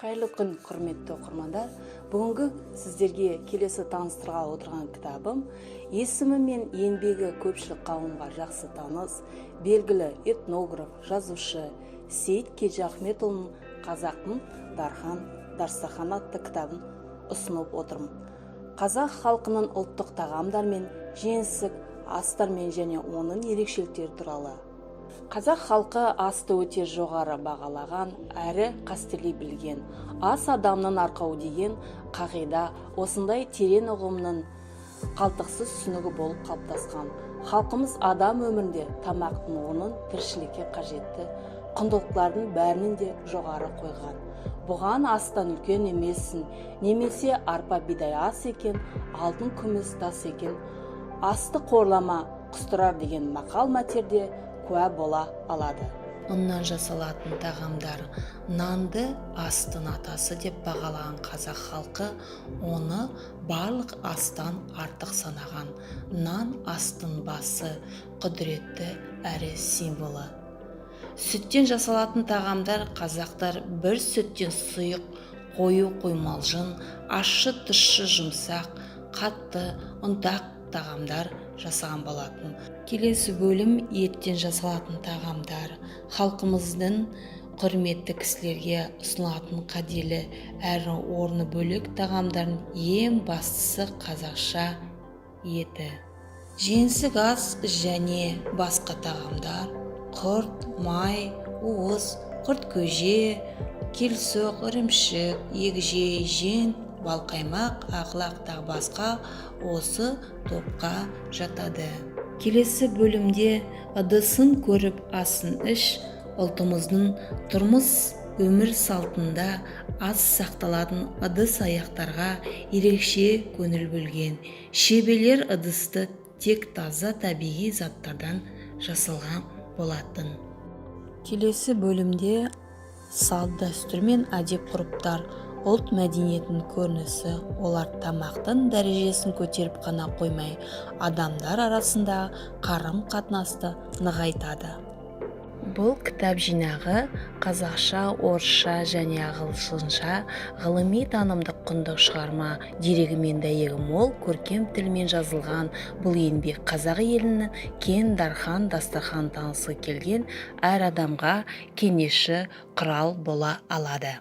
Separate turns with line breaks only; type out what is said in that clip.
Қайырлы күн, құрметті оқырмандар. Бүгінгі сіздерге келесі таныстырғалы отырған кітабым есімі мен еңбегі көпшілік қауымға жақсы таныс, белгілі этнограф, жазушы Сейіт Кежі Ахметұлының «Қазақтың Дастархан» атты кітабын ұсынып отырмын. Қазақ халқының ұлттық тағамдармен, жеңсік астармен және оның ерекшеліктері туралы. Қазақ халқы асты өте жоғары бағалаған, әрі қастерлей білген. Ас адамның арқауы деген қағида осындай терең ұғымның қалтықсыз түсінігі болып қалыптасқан. Халқымыз адам өмірінде тамақтың орнын тіршілікке қажетті құндылықтардың бәрінен де жоғары қойған. Бұған астан үлкен емессің, немесе арпа бидай ас екен, алтын күміс тас екен, асты қорлама құстырар деген мақал мәтерде куә бола алады.
Ұннан жасалатын тағамдар нанды астың атасы деп бағалаған қазақ халқы оны барлық астан артық санаған. Нан астың басы, құдіретті әрі символы. Сүттен жасалатын тағамдар қазақтар бір сүттен сұйық, қою қоймалжың, ащы тұщы жұмсақ, қатты, ұнтақ тағамдар жасаған болатын. Келесі бөлім еттен жасалатын тағамдар. Халқымыздың құрметті кісілерге ұсынылатын қаделі әрі орны бөлек тағамдардың ең бастысы қазақша еті. Жеңсік ас және басқа тағамдар құрт, май, уыз, құрт көже, келсоқ, ірімшік, егжей, жент, балқаймақ, ақлақ тағы басқа осы топқа жатады. Келесі бөлімде ыдысын көріп асын іш, ұлтымыздың тұрмыс өмір салтында аз сақталатын ыдыс аяқтарға ерекше көңіл бөлген. Шебелер ыдысты тек таза табиғи заттардан жасалған болатын. Келесі бөлімде салт дәстүр мен әдеп ғұрыптар, ұлт мәдениетінің көрінісі, олар тамақтың дәрежесін көтеріп қана қоймай, адамдар арасында қарым-қатынасты нығайтады. Бұл кітап жинағы қазақша, орысша және ағылшынша ғылыми танымдық құндық шығарма, дерегі мен дәйегі мол, көркем тілмен жазылған. Бұл еңбек қазақ елінің кең дархан дастархан танысы келген әр адамға кеңесші құрал бола алады.